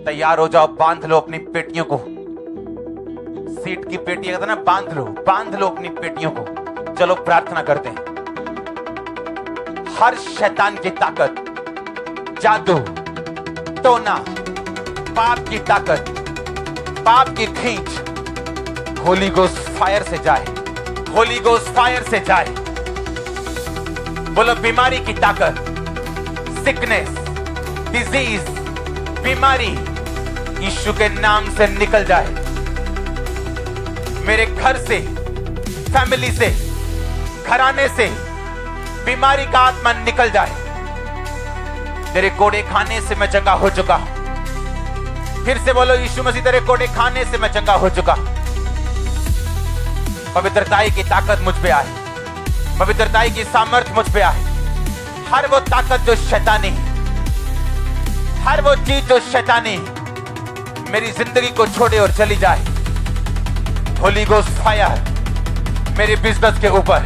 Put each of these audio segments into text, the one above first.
तैयार हो जाओ, बांध लो अपनी पेटियों को। सीट की पेटियां कहते ना, बांध लो अपनी पेटियों को। चलो प्रार्थना करते हैं। हर शैतान की ताकत, जादू, टोना, पाप की ताकत, पाप की खींच होली गोस्ट फायर से जाए, होली गोस्ट फायर से जाए। बोलो बीमारी की ताकत, सिकनेस, डिजीज, बीमारी यीशु के नाम से निकल जाए। मेरे घर से, फैमिली से, घराने से बीमारी का आत्मा निकल जाए। तेरे कोड़े खाने से मैं चंगा हो चुका हूं। फिर से बोलो, यीशु मसीह तेरे कोड़े खाने से मैं चंगा हो चुका हूं। पवित्रताई की ताकत मुझ पे आए, पवित्रताई की सामर्थ मुझ पे आए। हर वो ताकत जो शैतानी, हर वो चीज जो शैतानी मेरी जिंदगी को छोड़े और चली जाए। होली गोस्ट फायर मेरे बिजनेस के ऊपर,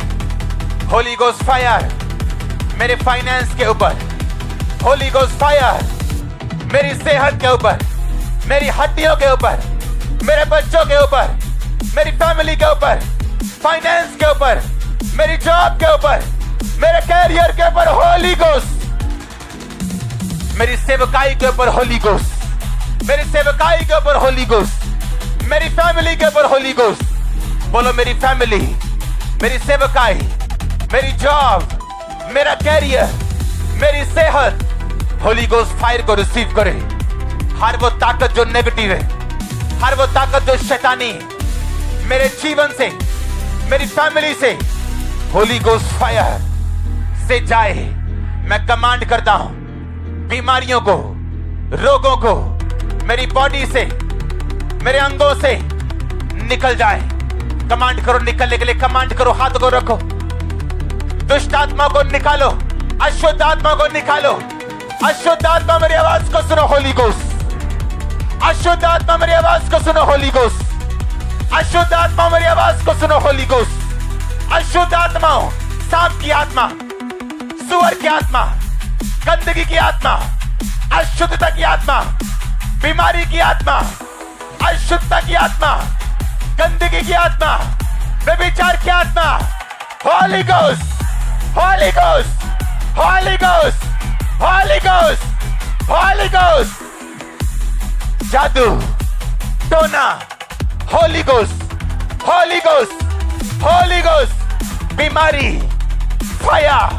होली गोस्ट फायर मेरे फाइनेंस के ऊपर, होली गोस्ट फायर मेरी सेहत के ऊपर, मेरी हड्डियों के ऊपर, मेरे बच्चों के ऊपर, मेरी फैमिली के ऊपर, फाइनेंस के ऊपर, मेरी जॉब के ऊपर, मेरे कैरियर के ऊपर होली गोस्ट, मेरी सेवकाई के ऊपर होली गोस्ट, मेरी सेवकाई के ऊपर होली गोस्ट, मेरी फैमिली के ऊपर होली गोस्ट। बोलो मेरी फैमिली, मेरी सेवकाई, मेरी जॉब, मेरा कैरियर, मेरी सेहत होली गोस्ट फायर को रिसीव करे। हर वो ताकत जो नेगेटिव है, हर वो ताकत जो शैतानी मेरे जीवन से, मेरी फैमिली से होली गोस्ट फायर से जाए। मैं कमांड करता हूं, बीमारियों को, रोगों को मेरी बॉडी से, मेरे अंगों से निकल जाए। कमांड करो निकलने के लिए, कमांड करो, हाथ को रखो। दुष्ट आत्मा को निकालो, अशुद्ध आत्मा को निकालो। अशुद्ध आत्मा मेरी आवाज को सुनो, होली गोस्ट। अशुद्ध आत्मा मेरी आवाज को सुनो, होली गोस्ट। अशुद्ध आत्मा मेरी आवाज को सुनो, होली गोस्ट। अशुद्ध आत्मा, सांप की आत्मा, सुअर की आत्मा, गंदगी की आत्मा, अशुद्धता की आत्मा, बीमारी की आत्मा, अशुद्धता की आत्मा, गंदगी की आत्मा, व्यभिचार की आत्मा, Holi Ghost, Holy Ghost, Holy Ghost, Holy Ghost, Holy ghost. जादू, टोना, Holi Ghost, Holy Ghost, Holy ghost. बीमारी, फायर,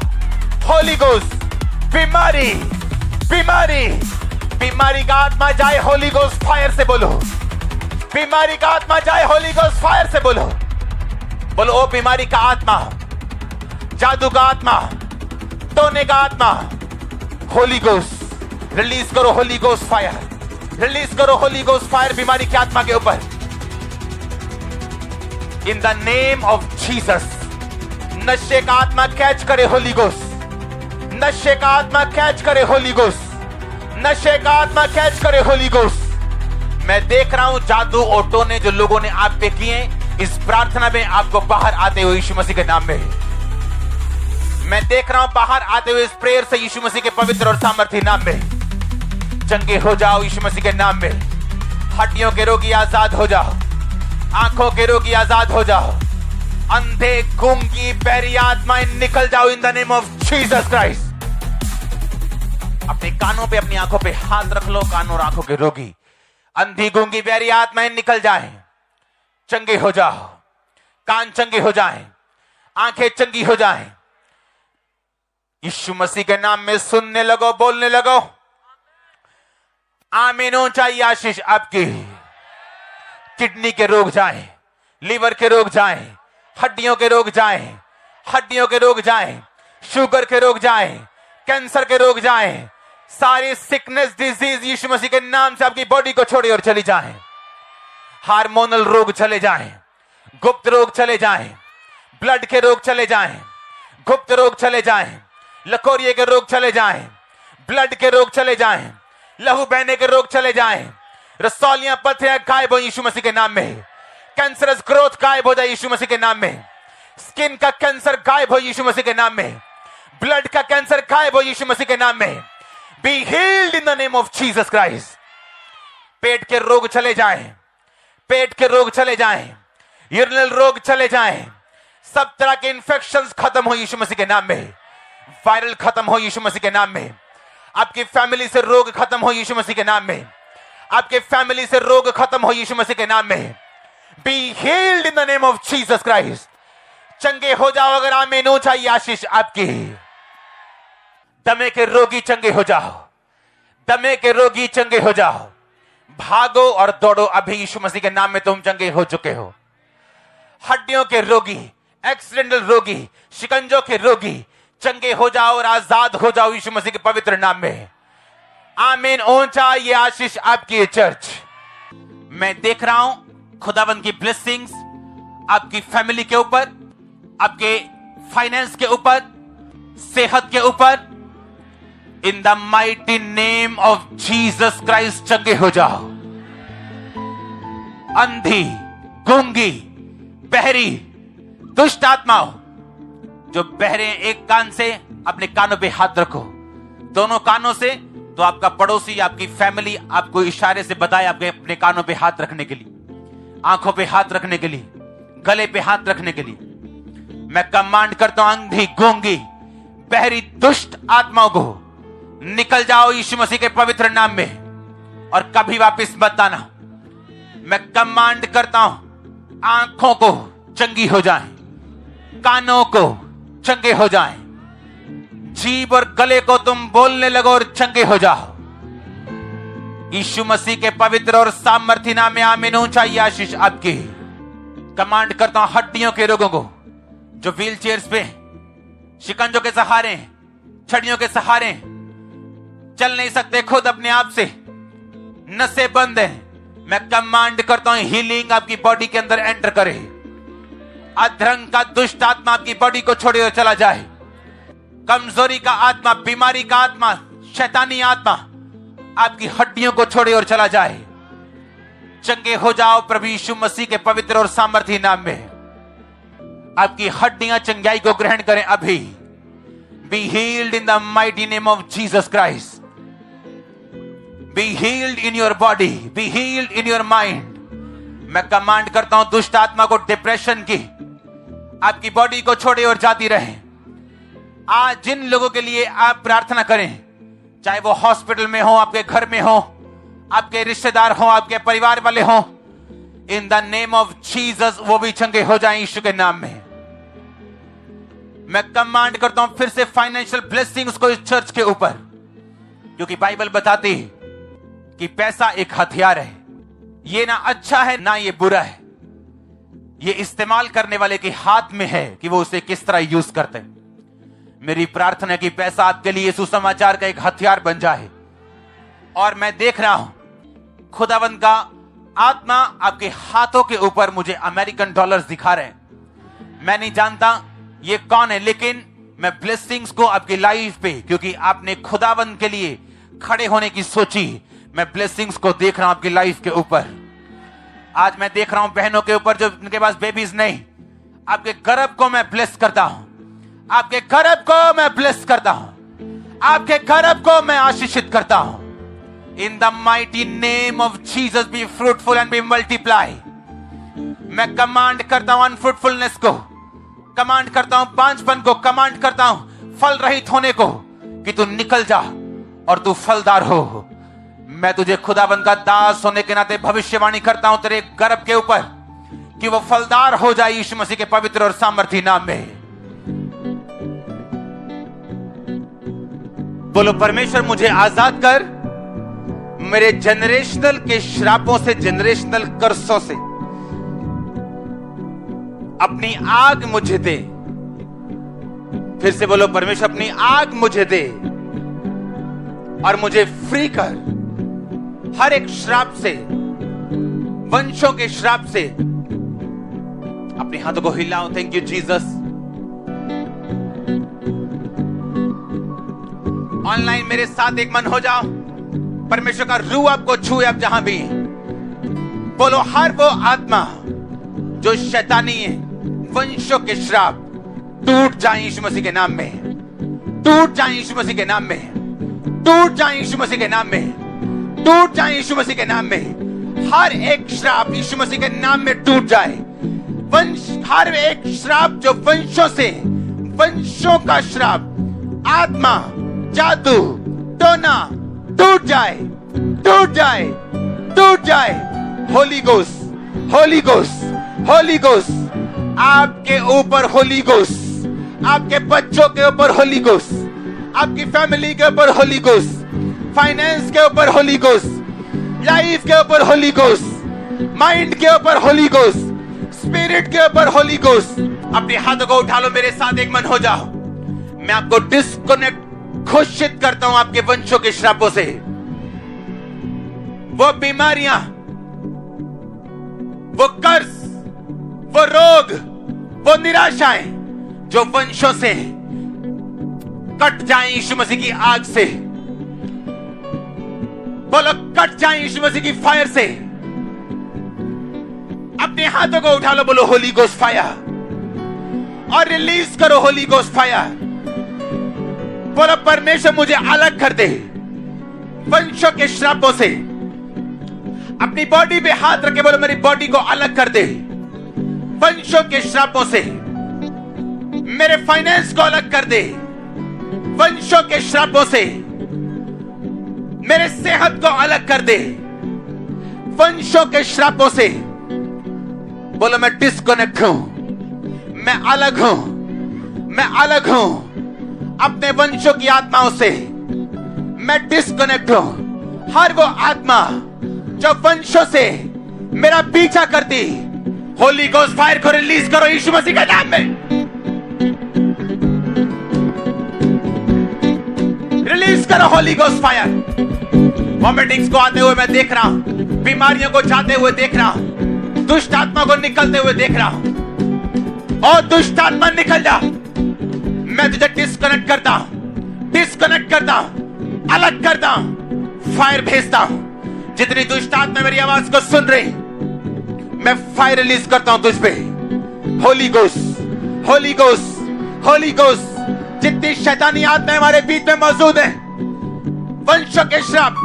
होली गोस्ट। बीमारी, बीमारी, बीमारी का आत्मा जाए, होली गोस्ट फायर से बोलो। बीमारी का आत्मा जाए, होली गोस्ट फायर से बोलो। बोलो ओ बीमारी का आत्मा, जादू का आत्मा, टोने का आत्मा, होली गोस्ट रिलीज करो, होली गोस्ट फायर रिलीज करो, होली गोस्ट फायर बीमारी की आत्मा के ऊपर। In the name of Jesus. नशे का आत्मा कैच करे, होली गोस्ट। नशे का आत्मा कैच करे, होली गोस्ट। नशे का आत्मा कैच करे, होली गोस्ट। मैं देख रहा हूं जादू और टोने जो लोगों ने आप पे किए, इस प्रार्थना में आपको बाहर आते हुए यीशु मसीह के नाम में। मैं देख रहा हूं बाहर आते हुए इस प्रेयर से यीशु मसीह के पवित्र और सामर्थी नाम में। चंगे हो जाओ यीशु मसीह के नाम में। हड्डियों के रोगी आजाद हो जाओ, आंखों के रोगी आजाद हो जाओ, अंधे, गूंगी, बहरी आत्माएं निकल जाओ इन the name of Jesus Christ. अपने कानों पे, अपनी आंखों पे हाथ रख लो। कानों और आंखों के रोगी, अंधी, गूंगी, बहरी आत्माएं निकल जाएं, चंगे हो जाओ। कान चंगे हो जाएं, आंखें चंगी हो जाएं। यीशु मसीह के नाम में सुनने लगो, बोलने लगो। आमीन हो चाहिए आशीष आपकी। किडनी के रोग जाएं, लीवर के रोग जाएं, हड्डियों के रोग जाएं, हड्डियों के रोग जाएं, शुगर के रोग जाएं, कैंसर के रोग जाएं। सारी सिकनेस, डिजीज यीशु मसीह के नाम से आपकी बॉडी को छोड़े और चली जाएं। हार्मोनल रोग चले जाएं, गुप्त रोग चले जाएं, ब्लड के रोग चले जाएं, गुप्त रोग चले जाएं, लकोरिये के रोग चले जाएं, ब्लड के रोग चले जाएं, लहू बहने के रोग चले जाएं, रसौलियां, पथरियां गायब हो यीशु मसीह के नाम में। कैंसरस ग्रोथ गायब हो जाए यीशु मसीह के नाम में। स्किन का कैंसर गायब हो यीशु मसीह के नाम में। ब्लड का कैंसर गायब हो यीशु मसीह के नाम में। Be healed in the name of Jesus Christ. पेट के रोग चले जाएं, पेट के रोग चले जाएं, यूरिनल रोग चले जाएं, सब तरह के इंफेक्शंस खत्म हो यीशु मसीह के नाम में, वायरल खत्म हो यीशु मसीह के नाम में, आपकी फैमिली से रोग खत्म हो यीशु मसीह के नाम में, आपके फैमिली से रोग खत्म हो यीशु मसीह के नाम में। Be healed in the name of Jesus Christ. चंगे हो जाओ अगर आमीन हो चाहिए आशीष आपकी। दमे के रोगी चंगे हो जाओ, दमे के रोगी चंगे हो जाओ। भागो और दौड़ो, अभी यीशु मसीह के नाम में तुम चंगे हो चुके हो। हड्डियों के रोगी, एक्सीडेंटल रोगी, शिकंजों के रोगी चंगे हो जाओ और आजाद हो जाओ यीशु मसीह के पवित्र नाम में। आमीन ऊंचा ये आशीष आपकी चर्च। मैं देख रहा हूं खुदावंद की ब्लेसिंग्स आपकी फैमिली के ऊपर, आपके फाइनेंस के ऊपर, सेहत के ऊपर। In the mighty name of Jesus Christ चंगे हो जाओ। अंधी, गूंगी, बहरी, दुष्ट आत्माओं जो बहरे, एक कान से अपने कानों पे हाथ रखो, दोनों कानों से, तो आपका पड़ोसी, आपकी फैमिली आपको इशारे से बताए आपके अपने कानों पे हाथ रखने के लिए, आंखों पे हाथ रखने के लिए, गले पे हाथ रखने के लिए। मैं कमांड करता हूं अंधी, गूंगी, बहरी, दुष्ट आत्माओं को निकल जाओ यीशु मसीह के पवित्र नाम में और कभी वापस मत आना। मैं कमांड करता हूं आंखों को चंगी हो जाएं, कानों को चंगे हो जाएं, जीभ और गले को तुम बोलने लगो और चंगे हो जाओ यीशु मसीह के पवित्र और सामर्थी नाम में। आमीन ऊंचा ये आशीष आपकी। कमांड करता हूं हड्डियों के रोगों को जो व्हील चेयर्स पे, शिकंजों के सहारे, छड़ियों के सहारे चल नहीं सकते खुद अपने आप से, नसें बंद है, मैं कमांड करता हूं हीलिंग आपकी बॉडी के अंदर एंटर करे। अधरंग का दुष्ट आत्मा आपकी बॉडी को छोड़े और चला जाए। कमजोरी का आत्मा, बीमारी का आत्मा, शैतानी आत्मा आपकी हड्डियों को छोड़े और चला जाए। चंगे हो जाओ प्रभु यीशु मसीह के पवित्र और सामर्थी नाम में। आपकी हड्डियां चंगाई को ग्रहण करें अभी। B healed in the mighty name of Jesus Christ. B healed in your body, B healed in your mind. मैं कमांड करता हूं दुष्ट आत्मा को, डिप्रेशन की आपकी बॉडी को छोड़े और जाती रहे। आज जिन लोगों के लिए आप प्रार्थना करें, चाहे वो हॉस्पिटल में हो, आपके घर में हो, आपके रिश्तेदार हो, आपके परिवार वाले हो, इन द नेम ऑफ जीसस वो भी चंगे हो जाएं यीशु के नाम में। मैं कमांड करता हूं फिर से फाइनेंशियल ब्लेसिंग्स को इस चर्च के ऊपर, क्योंकि बाइबल बताती है कि पैसा एक हथियार है। ये ना अच्छा है ना ये बुरा है, ये इस्तेमाल करने वाले के हाथ में है कि वो उसे किस तरह यूज करते हैं। मेरी प्रार्थना है कि पैसा आपके लिए सुसमाचार का एक हथियार बन जाए। और मैं देख रहा हूं खुदावंद का आत्मा आपके हाथों के ऊपर मुझे अमेरिकन डॉलर्स दिखा रहे हैं। मैं नहीं जानता ये कौन है, लेकिन मैं ब्लेसिंग्स को आपकी लाइफ पे, क्योंकि आपने खुदावंद के लिए खड़े होने की सोची, मैं ब्लेसिंग्स को देख रहा हूं आपकी लाइफ के ऊपर। आज मैं देख रहा हूं बहनों के ऊपर जो उनके पास बेबीज नहीं, आपके गर्भ को मैं ब्लेस करता हूं, आपके गर्भ को मैं ब्लेस करता हूं, आपके गर्भ को मैं आशीषित करता हूं। In the mighty name of Jesus be fruitful and be multiply. मैं कमांड करता हूं अनफ्रूटफुलनेस को, कमांड करता हूं बांझपन को, कमांड करता हूं फल रहित होने को, कि तू निकल जा और तू फलदार हो। मैं तुझे खुदाबंद का दास होने के नाते भविष्यवाणी करता हूं तेरे गर्भ के ऊपर कि वो फलदार हो जाए यीशु मसीह के पवित्र और सामर्थी नाम में। बोलो परमेश्वर मुझे आजाद कर मेरे जनरेशनल के श्रापों से, जनरेशनल कर्सों से। अपनी आग मुझे दे। फिर से बोलो परमेश्वर अपनी आग मुझे दे और मुझे फ्री कर हर एक श्राप से, वंशों के श्राप से। अपने हाथों को हिलाओ। Thank you Jesus. ऑनलाइन मेरे साथ एक मन हो जाओ। परमेश्वर का रूह आपको छूए आप जहां भी। बोलो हर वो आत्मा जो शैतानी है, वंशों के श्राप टूट जाए यीशु मसीह के नाम में, टूट जाए यीशु मसीह के नाम में, टूट जाए यीशु मसीह के नाम में, टूट जाए यीशु मसीह के नाम में। हर एक श्राप यीशु मसीह के नाम में टूट जाए। हर एक श्राप जो वंशों का श्राप, आत्मा, जादू, टोना टूट जाए, टूट जाए, टूट जाए। Holi Ghost, Holy Ghost, Holy ghost आपके ऊपर, होली गोस्ट आपके बच्चों के ऊपर, होली गोस्ट आपकी फैमिली के ऊपर, होली गोस्ट फाइनेंस के ऊपर, होली गोस्ट लाइफ के ऊपर, होली गोस्ट माइंड के ऊपर, होली गोस्ट स्पिरिट के ऊपर, होली गोस्ट। अपने हाथों को उठा लो, मेरे साथ एक मन हो जाओ। मैं आपको डिस्कनेक्ट घोषित करता हूं आपके वंशों के श्रापों से। वो बीमारियां, वो कर्ज, वो रोग, वो निराशाएं जो वंशों से कट जाएं यीशु मसीह की आग से। बोलो कट जाएं यीशु मसीह की फायर से। अपने हाथों को उठा लो, बोलो होली गोस्ट फायर और रिलीज करो होली गोस्ट फायर। बोलो परमेश्वर मुझे अलग कर दे वंशों के श्रापों से। अपनी बॉडी पे हाथ रखे बोलो मेरी बॉडी को अलग कर दे वंशों के श्रापों से। मेरे फाइनेंस को अलग कर दे वंशों के श्रापों से। मेरे सेहत को अलग कर दे वंशों के श्रापों से। बोलो मैं डिस्कनेक्ट हूं, मैं अलग हूं, मैं अलग हूं अपने वंशों की आत्माओं से। मैं डिस्कनेक्ट हूं। हर वो आत्मा जो वंशों से मेरा पीछा करती, होली गोस्ट फायर को रिलीज करो यीशु मसीह के नाम में। रिलीज करो होली गोस्ट फायर। वॉमिटिंग्स को आते हुए मैं देख रहा हूं, बीमारियों को जाते हुए देख रहा हूं, दुष्ट आत्मा को निकलते हुए देख रहा हूं। और दुष्ट आत्मा निकल जा। मैं तुझे डिस्कनेक्ट करता हूं, डिस्कनेक्ट करता हूं, अलग करता हूं, फायर भेजता हूं। जितनी दुष्ट आत्मा मेरी आवाज को सुन रही, मैं फायर रिलीज करता हूं तुझ पे। Holi Ghost, Holy Ghost, Holy ghost. जितनी शैतानी आत्मा हमारे बीच में मौजूद है, वंशों के श्राप,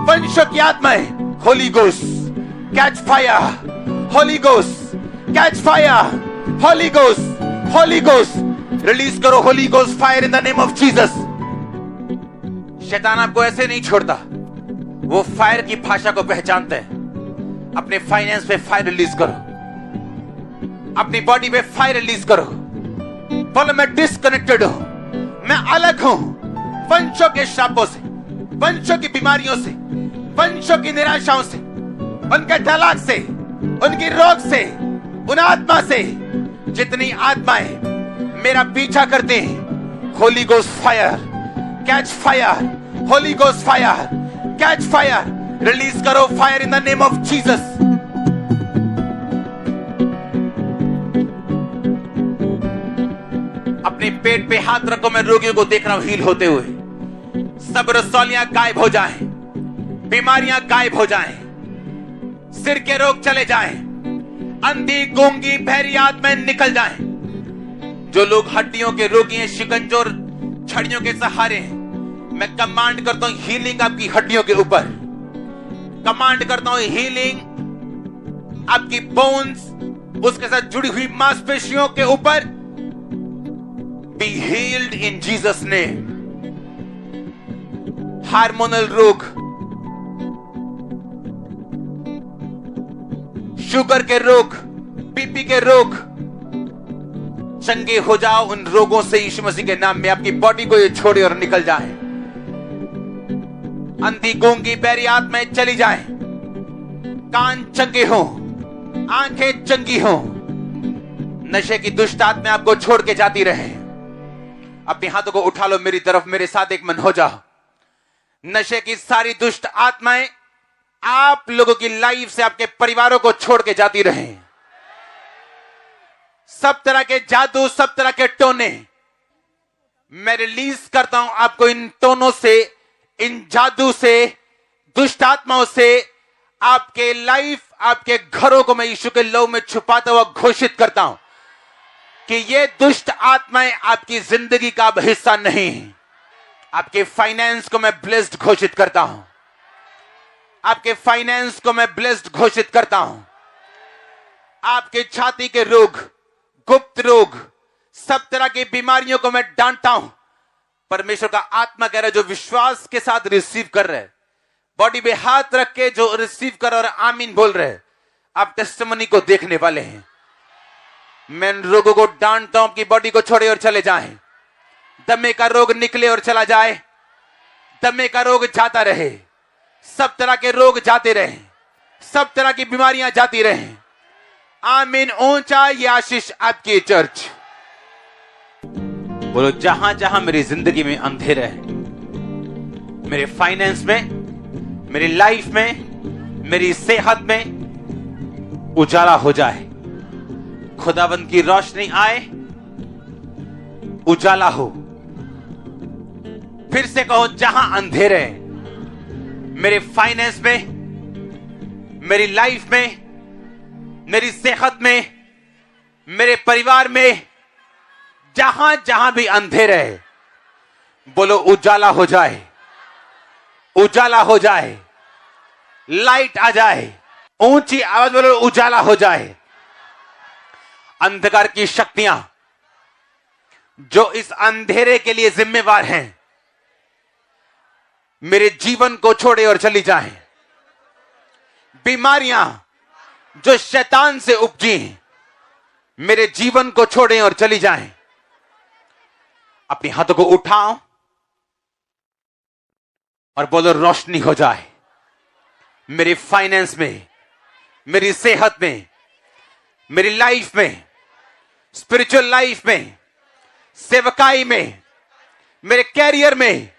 वंशों की आत्माएं, Holy Ghost catch fire, Holy Ghost catch fire, Holy Ghost, Holy Ghost release करो Holy Ghost fire in the name of Jesus. शैतान आपको ऐसे नहीं छोड़ता, वो फायर की भाषा को पहचानते हैं। अपने फाइनेंस पे फायर रिलीज करो, अपनी बॉडी पे फायर रिलीज करो। बोलो मैं डिस्कनेक्टेड हूं, मैं अलग हूं वंशों के श्रापों से, वंशों की बीमारियों से, वंशों की निराशाओं से, उनके तलाक से, उनकी रोग से, उन आत्मा से। जितनी आत्माएं मेरा पीछा करते हैं, Holy Ghost fire catch fire, Holy Ghost fire catch fire. Release करो fire in the name of Jesus. अपने पेट पे हाथ रखो, मैं रोगियों को देख रहा हूं हील होते हुए। सब रसौलियां गायब हो जाएं, बीमारियां गायब हो जाएं, सिर के रोग चले जाएं, अंधी गूंगी बहरी आत्माएं निकल जाएं। जो लोग हड्डियों के रोगी हैं, शिकंजोर छड़ियों के सहारे हैं, मैं कमांड करता हूं हीलिंग आपकी हड्डियों के ऊपर। कमांड करता हूं हीलिंग आपकी बोन्स, उसके साथ जुड़ी हुई मांसपेशियों के ऊपर। बी हील्ड इन जीसस नेम। हार्मोनल रोग, शुगर के रोग, बीपी के रोग, चंगे हो जाओ उन रोगों से यीशु मसीह के नाम में। आपकी बॉडी को ये छोड़े और निकल जाए। अंधी गूंगी बहरी आत्माएं चली जाए, कान चंगे हो, आंखें चंगी हो, नशे की दुष्ट आत्माएं आपको छोड़ के जाती रहे। अपने हाथों को उठा लो मेरी तरफ, मेरे साथ एक मन हो जाओ। नशे की सारी दुष्ट आत्माएं आप लोगों की लाइफ से, आपके परिवारों को छोड़ के जाती रहे। सब तरह के जादू, सब तरह के टोने मैं रिलीज करता हूं आपको। इन टोनों से, इन जादू से, दुष्ट आत्माओं से आपके लाइफ, आपके घरों को मैं यीशु के लहू में छुपाता हुआ घोषित करता हूं कि ये दुष्ट आत्माएं आपकी जिंदगी का अब हिस्सा नहीं। आपके फाइनेंस को मैं ब्लेस्ड घोषित करता हूं। आपके फाइनेंस को मैं ब्लेस्ड घोषित करता हूं। आपके छाती के रोग, गुप्त रोग, सब तरह की बीमारियों को मैं डांटता हूं। परमेश्वर का आत्मा कह रहा है, जो विश्वास के साथ रिसीव कर रहे हैं, बॉडी पे हाथ रख के जो रिसीव कर और आमीन बोल रहे हैं, आप टेस्टिमनी को देखने वाले हैं। मैं रोगों को डांटता हूं, आपकी बॉडी को छोड़े और चले जाएं। दमे का रोग निकले और चला जाए। दमे का रोग जाता रहे, सब तरह के रोग जाते रहे, सब तरह की बीमारियां जाती रहे। आमीन। ऊंचा ये आशीष आपकी चर्च। बोलो, जहां जहां मेरी जिंदगी में अंधेरा है, मेरे फाइनेंस में, मेरी लाइफ में, मेरी सेहत में उजाला हो जाए। खुदावंद की रोशनी आए, उजाला हो। फिर से कहो, जहां अंधेरे है, मेरे फाइनेंस में, मेरी लाइफ में, मेरी सेहत में, मेरे परिवार में, जहां जहां भी अंधेरे है, बोलो उजाला हो जाए, उजाला हो जाए, लाइट आ जाए। ऊंची आवाज बोलो, उजाला हो जाए। अंधकार की शक्तियां जो इस अंधेरे के लिए जिम्मेवार हैं, मेरे जीवन को छोड़े और चली जाएं। बीमारियां जो शैतान से उपजी, मेरे जीवन को छोड़ें और चली जाएं। अपने हाथों को उठाओ और बोलो, रोशनी हो जाए मेरे फाइनेंस में, मेरी सेहत में, मेरी लाइफ में, स्पिरिचुअल लाइफ में, सेवकाई में, मेरे कैरियर में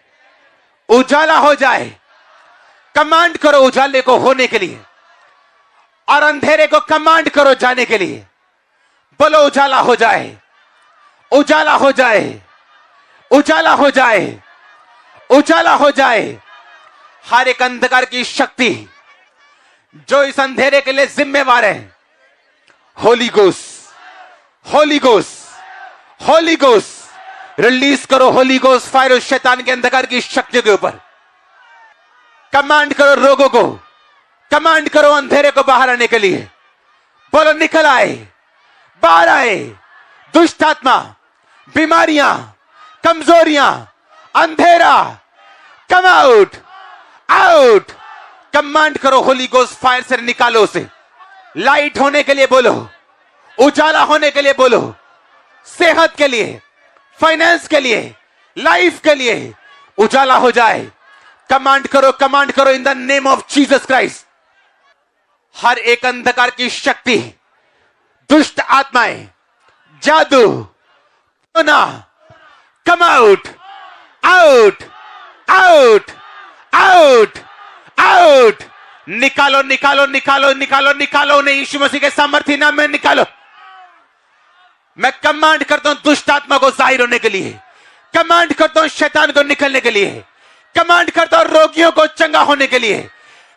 उजाला हो जाए। कमांड करो उजाले को होने के लिए, और अंधेरे को कमांड करो जाने के लिए। बोलो, उजाला हो जाए, उजाला हो जाए, उजाला हो जाए, उजाला हो जाए। हर एक अंधकार की शक्ति जो इस अंधेरे के लिए जिम्मेवार है, Holi Ghost, Holy Ghost, Holy Ghost release करो। होली गोस्ट फायर उस शैतान के अंधकार की शक्ति के ऊपर। कमांड करो रोगों को, कमांड करो अंधेरे को बाहर आने के लिए। बोलो, निकल आए, बाहर आए। दुष्ट आत्मा, बीमारियां, कमजोरियां, अंधेरा, कम आउट, आउट। कमांड करो, होली गोस्ट फायर से निकालो उसे। लाइट होने के लिए बोलो, उजाला होने के लिए बोलो, सेहत के लिए, फाइनेंस के लिए, लाइफ के लिए उजाला हो जाए। कमांड करो in the name of Jesus Christ. हर एक अंधकार की शक्ति, दुष्ट आत्माएं, जादू, टोना, come out, out, out, out, out. निकालो, निकालो, निकालो, निकालो, निकालो उन्हें यीशु मसीह के सामर्थ्य नाम में निकालो। मैं कमांड करता हूं दुष्ट आत्मा को जाहिर होने के लिए, कमांड करता हूं शैतान को निकलने के लिए, कमांड करता हूं रोगियों को चंगा होने के लिए,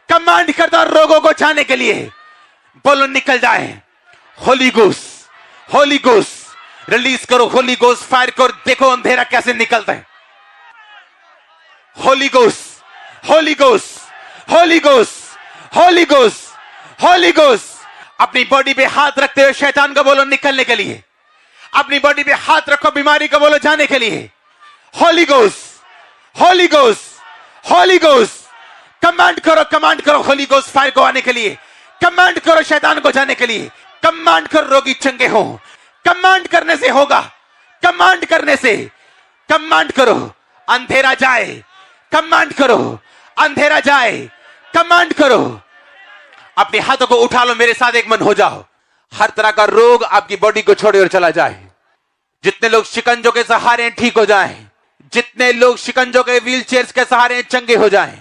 कमांड करता हूं रोगों को जाने के लिए। बोलो, निकल जाए। Holi Ghost, Holy Ghost release करो। होली गोस्ट फायर करो। देखो अंधेरा कैसे निकलता है। Holi Ghost, Holy Ghost, Holy Ghost, Holy Ghost, Holy ghost. अपनी बॉडी पे हाथ रखते हुए शैतान को बोलो निकलने के लिए। अपनी बॉडी पे हाथ रखो, बीमारी को बोलो जाने के लिए। Holi Ghost, Holy Ghost, Holy ghost. Command करो होली गोस्ट फायर को आने के लिए। कमांड करो शैतान को जाने के लिए। कमांड करो रोगी चंगे हो। कमांड करने से होगा। कमांड करने से, कमांड करो अंधेरा जाए। कमांड करो अंधेरा जाए। कमांड करो। अपने हाथों को उठा लो, मेरे साथ एक मन हो जाओ। हर तरह का रोग आपकी बॉडी को छोड़े और चला जाए। जितने लोग शिकंजों के सहारे ठीक हो जाएं, जितने लोग शिकंजों के व्हील चेयर्स के सहारे चंगे हो जाएं,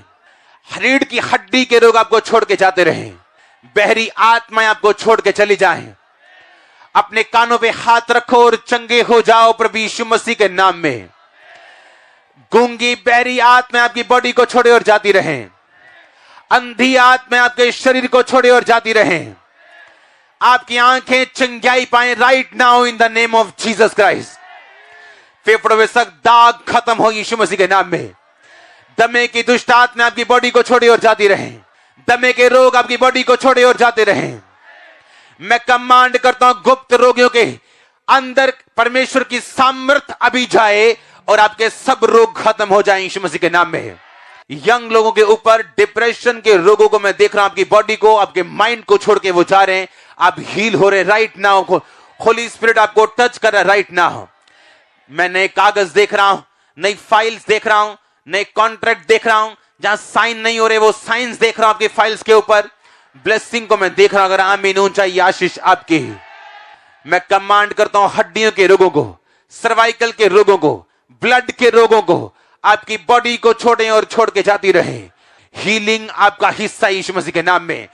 रीढ़ की हड्डी के रोग आपको छोड़ के जाते रहें, बहरी आत्माएं आपको छोड़ के चली जाएं। अपने कानों पे हाथ रखो और चंगे हो जाओ प्रभु यीशु मसीह के नाम में। गूंगी बहरी आत्माएं आपकी बॉडी को छोड़े और जाती रहें। अंधी आत्माएं आपके शरीर को छोड़े और जाती रहें। आपकी आंखें चंगाई पाए right now in the name of Jesus Christ. फेफड़ों में सख्त दाग खत्म हो यीशु मसीह के नाम में। दमे की दुष्ट आत्मा आपकी बॉडी को छोड़ी और जाती रहे। दमे के रोग आपकी बॉडी को छोड़े और जाते रहे। मैं कमांड करता हूं गुप्त रोगियों के अंदर परमेश्वर की सामर्थ अभी जाए और आपके सब रोग खत्म हो जाएं यीशु मसीह के नाम में। यंग लोगों के ऊपर डिप्रेशन के रोगों को मैं देख रहा हूं, आपकी बॉडी को, आपके माइंड को छोड़ के वो जा रहे हैं, आप हील हो रहे राइट नाउ। होली स्पिरिट आपको टच कर रहा है राइट नाउ। मैं नए कागज देख रहा हूं, नई फाइल्स देख रहा हूं, नए कॉन्ट्रैक्ट देख रहा हूं, जहां साइन नहीं हो रहे वो साइंस देख रहा हूं आपकी फाइल्स के ऊपर। ब्लेसिंग को मैं देख रहा हूं। अगर आमीन ऊंचा आशीष आपकी। मैं कमांड करता हूं हड्डियों के रोगों को, सर्वाइकल के रोगों को, ब्लड के रोगों को आपकी बॉडी को छोड़े और छोड़ के जाती रहे। हीलिंग आपका हिस्सा यीशु मसीह के नाम में।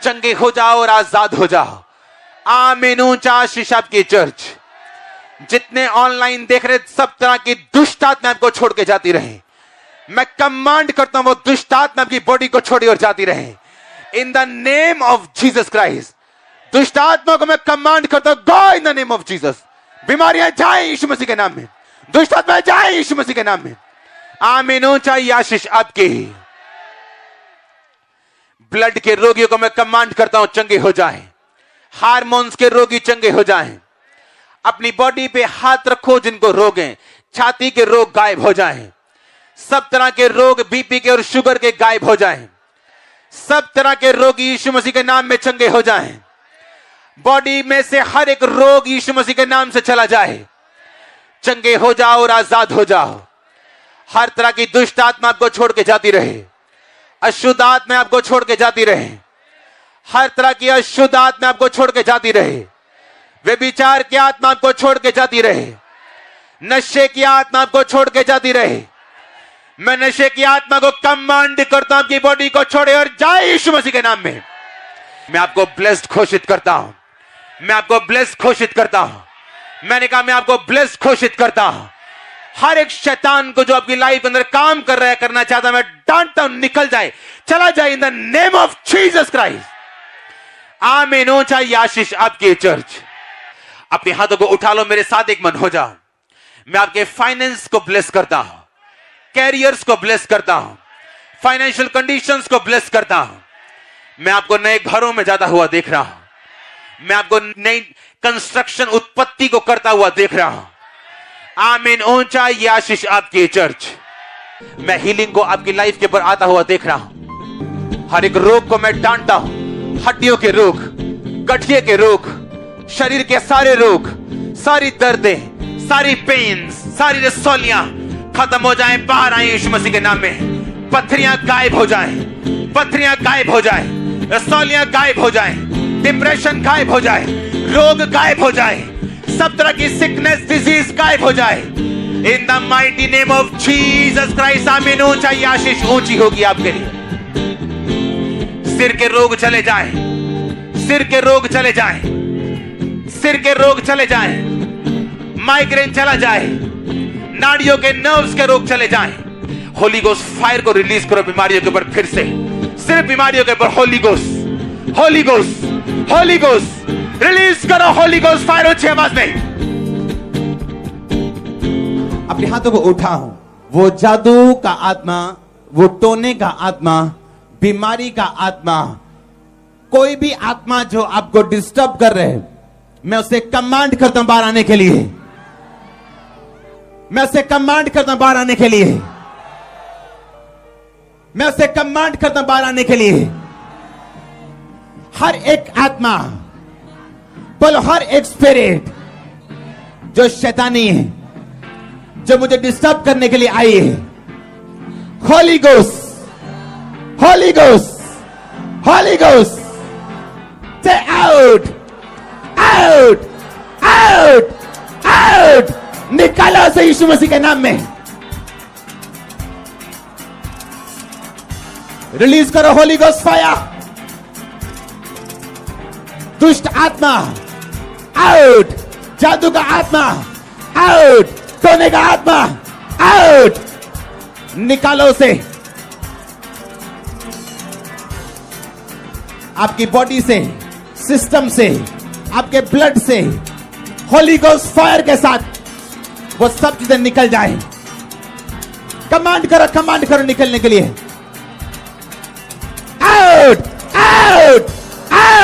चंगे हो जाओ और आजाद हो जाओ। आमीन ऊंचा आशीष आपकी चर्च। जितने ऑनलाइन देख रहे सब तरह की दुष्ट आत्मा आपको छोड़ के जाती रहे। मैं कमांड करता हूं वो दुष्ट आत्मा आपकी बॉडी को छोड़ी और जाती रहे in the name of Jesus Christ. दुष्ट आत्मा को मैं कमांड करता हूं go in the name of Jesus. बीमारियां जाए यीशु मसीह के नाम में। दुष्ट आत्मा जाए यीशु मसीह के नाम में। आमीन ऊंचा आशीष आपकी। ब्लड के रोगियों को मैं कमांड करता हूं चंगे हो जाएं। हार्मोन्स के रोगी चंगे हो जाएं। अपनी बॉडी पे हाथ रखो जिनको रोग हैं, छाती के रोग गायब हो जाएं। सब तरह के रोग बीपी के और शुगर के गायब हो जाएं। सब तरह के रोग यीशु मसीह के नाम में चंगे हो जाएं। बॉडी में से हर एक रोग यीशु मसीह के नाम से चला जाए। चंगे हो जाओ और आजाद हो जाओ। हर तरह की दुष्ट आत्मा आपको छोड़ के जाती रहे। अशुद्ध आत्मा आपको छोड़ के जाती रहे। हर तरह की अशुद्ध आत्मा आपको छोड़ के जाती रहे। व्यभिचार की आत्मा आपको छोड़ के जाती रहे। नशे की आत्मा आपको छोड़ के जाती रहे। मैं नशे की आत्मा को कमांड करता हूं आपकी बॉडी को छोड़े और जाए यीशु मसीह के नाम में। मैं आपको ब्लेस्ड घोषित करता हूं। मैं आपको ब्लेस्ड घोषित करता हूं। मैंने कहा मैं आपको ब्लेस्ड घोषित करता हूं। हर एक शैतान को जो आपकी लाइफ के अंदर काम कर रहा है, करना चाहता है, मैं डांटता हूं निकल जाए, चला जाए इन the name of Jesus Christ. आमीन ऊंचा आशीष आपकी चर्च। अपने हाथों को उठा लो, मेरे साथ एक मन हो जाओ। मैं आपके फाइनेंस को ब्लेस करता हूं, कैरियर्स को ब्लेस करता हूं, फाइनेंशियल कंडीशंस को ब्लेस करता हूं। मैं आपको नए घरों में जाता हुआ देख रहा हूं। मैं आपको नई कंस्ट्रक्शन उत्पत्ति को करता हुआ देख रहा हूं। आमीन ऊंचा आशीष आपकी चर्च। मैं हीलिंग को आपकी लाइफ के ऊपर आता हुआ देख रहा हूं। हर एक रोग को मैं डांटता हूं। हड्डियों के रोग, गठिए के रोग, शरीर के सारे रोग, सारी दर्दें, सारी पेन्स, सारी रसौलियां खत्म हो जाएं, बाहर आए यीशु मसीह के नाम में। पत्थरियां गायब हो जाएं, पत्थरियां गायब हो जाएं, रसौलियां गायब हो जाएं, डिप्रेशन गायब हो जाए, रोग गायब हो जाए, सब तरह की सिकनेस डिजीज गायब हो जाए इन the mighty name of Jesus Christ. आमीन ऊंचा आशीष ऊंची होगी आपके लिए। सिर के रोग चले जाएं, सिर के रोग चले जाएं, सिर के रोग चले जाएं, माइग्रेन चला जाए, नाड़ियों के नर्व्स के रोग चले जाएं। होली गोस्ट फायर को रिलीज करो बीमारियों के ऊपर फिर से। सिर्फ बीमारियों के ऊपर Holi Ghost, Holy Ghost, Holy Ghost release करो। होली गोस्ट फायर अच्छी आवाज में। अपने हाथों को उठाओ। वो जादू का आत्मा, वो टोने का आत्मा, बीमारी का आत्मा, कोई भी आत्मा जो आपको डिस्टर्ब कर रहे हैं, मैं उसे कमांड करता हूं बाहर आने के लिए। मैं उसे कमांड करता हूं बाहर आने के लिए। मैं उसे कमांड करता हूं बाहर आने के लिए। हर एक आत्मा, बोलो हर एक स्पिरिट जो शैतानी है, जो मुझे डिस्टर्ब करने के लिए आई है, Holi Ghost, Holy Ghost, Holy ghost, से आउट, आउट, आउट, आउट, निकालो से यीशु मसीह के नाम में। रिलीज करो होली गोस्ट फायर। दुष्ट आत्मा आउट, जादू का आत्मा आउट, टोने का आत्मा आउट, निकालो उसे आपकी बॉडी से, सिस्टम से, आपके ब्लड से। होली गोस्ट फायर के साथ वो सब चीजें निकल जाए। कमांड करो निकलने के लिए। आउट,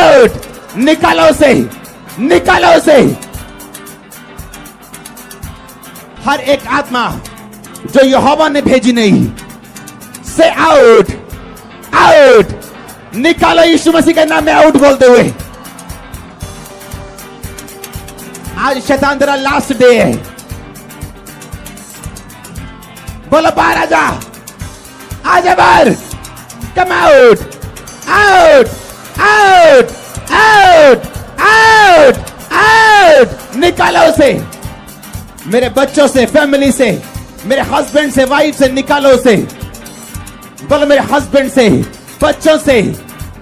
आउट, निकालो उसे, निकालो उसे। हर एक आत्मा जो यहोवा ने भेजी नहीं, से आउट, आउट, निकालो यीशु मसीह के नाम में आउट बोलते हुए। आज शैतान तेरा लास्ट डे है। बोलो बाहर आजा, आजा बाहर। कम out, out, out, out, out, out, निकालो उसे। मेरे बच्चों से, फैमिली से, मेरे हस्बैंड से, वाइफ से निकालो उसे। बोलो मेरे हस्बैंड से, बच्चों से,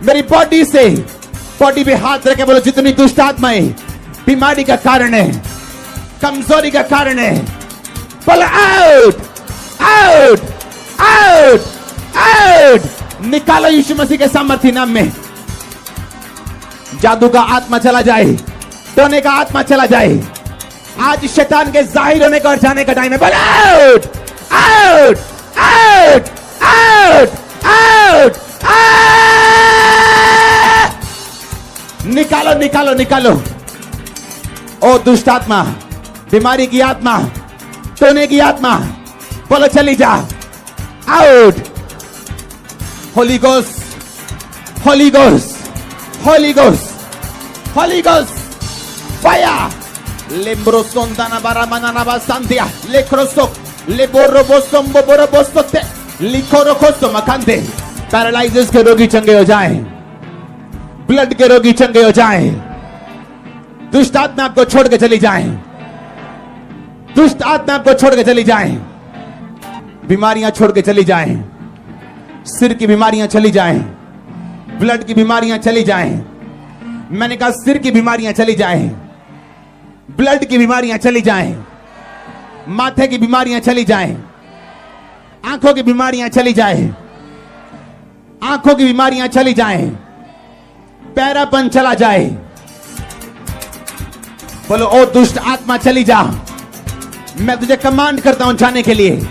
मेरी बॉडी से। बॉडी पे हाथ रखे बोलो जितनी दुष्ट आत्माएं बीमारी का कारण है, कमजोरी का कारण है, बोलो आउट, आउट, आउट, आउट, निकालो यीशु मसीह के सामर्थ्य नाम में। जादू का आत्मा चला जाए, टोने का आत्मा चला जाए। आज शैतान के जाहिर होने का और जाने का टाइम है। बोलो out, out, out, out, out, निकालो, निकालो, निकालो। ओ दुष्ट आत्मा, बीमारी की आत्मा, टोने की आत्मा, बोलो चली जा, out. Holy Ghost, Holy Ghost, Holy Ghost, Holy Ghost, fire. लेम्ब्रो सोंदाना बारा मनाना बासांतिया, लेक्रोसो, लेबोरो बोसोम्बो बोरो बोसोते, लिखोरो खोसो मकांते। पैरालाइसिस के रोगी चंगे हो जाएं, ब्लड के रोगी चंगे हो जाएं, दुष्ट आत्मा आपको छोड़ के चली जाएं, दुष्ट आत्मा आपको छोड़ के चली जाएं, बीमारियां छोड़ के चली जाएं, सिर की बीमारियां चली जाएं, ब्लड की बीमारियां चली जाएं। मैंने कहा सिर की बीमारियां चली जाएं, ब्लड की बीमारियां चली जाएं, माथे की बीमारियां चली जाएं, आंखों की बीमारियां चली जाएं, आंखों की बीमारियां चली जाएं, पैरापन चला जाए। बोलो ओ दुष्ट आत्मा चली जा। मैं तुझे कमांड करता हूं जाने के लिए।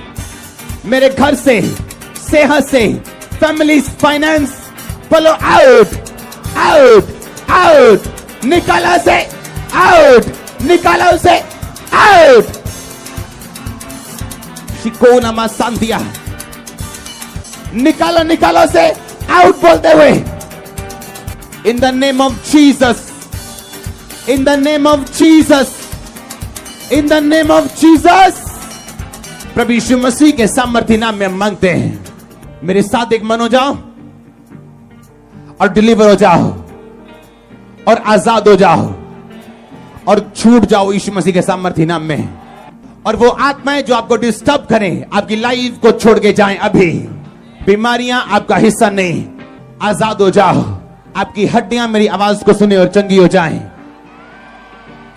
मेरे घर से, सेहत से, फैमिली, फाइनेंस, बोलो आउट, आउट, आउट, निकालो से, आउट, निकालो से, आउट। शिकोना मा सांतिया, निकालो, निकालो से, आउट बोलते हुए। In the name of Jesus, in the name of Jesus, in the name of Jesus. प्रभु यीशु मसीह के सामर्थ्य नाम में मांगते हैं। मेरे साथ एक मन हो जाओ और डिलीवर हो जाओ और आजाद हो जाओ और छूट जाओ यीशु मसीह के सामर्थ्य नाम में। और वो आत्माएं जो आपको डिस्टर्ब करें, आपकी लाइफ को छोड़ के जाएं अभी। बीमारियां आपका हिस्सा नहीं, आजाद हो जाओ। आपकी हड्डियां मेरी आवाज को सुने और चंगी हो जाएं।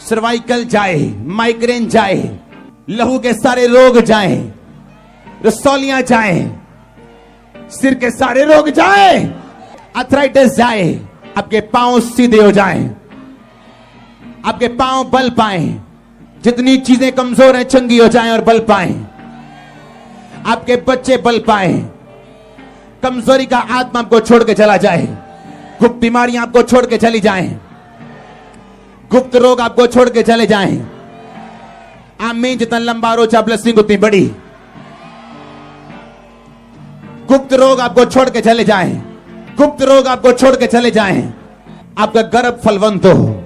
सर्वाइकल जाए, माइग्रेन जाए, लहू के सारे रोग जाएं, रसौलियां जाएं, सिर के सारे रोग जाएं, अर्थराइटिस जाए, आपके पांव सीधे हो जाएं, आपके पांव बल पाएं, जितनी चीजें कमजोर हैं चंगी हो जाएं और बल पाएं, आपके बच्चे बल पाएं, कमजोरी का आत्मा आपको छोड़ के चला जाए, गुप्त बीमारियां आपको छोड़ के चली जाएं, गुप्त रोग आपको छोड़ के चले जाएं। आमीन। जितना लंबा रोचा ब्लेसिंग उतनी बड़ी। गुप्त रोग आपको छोड़ के चले जाएं, गुप्त रोग आपको छोड़ के चले जाएं। आपका गर्भ फलवंत हो,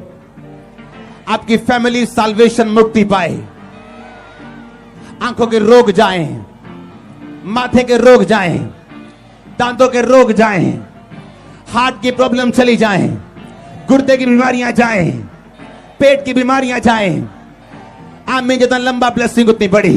आपकी फैमिली साल्वेशन मुक्ति पाए, आंखों के रोग जाएं, माथे के रोग जाएं, दांतों के रोग जाएं, हार्ट की प्रॉब्लम चली जाएं, गुर्दे की बीमारियां जाएं, पेट की बीमारियां जाएं। आमीन। जितना लंबा ब्लेसिंग उतनी बड़ी।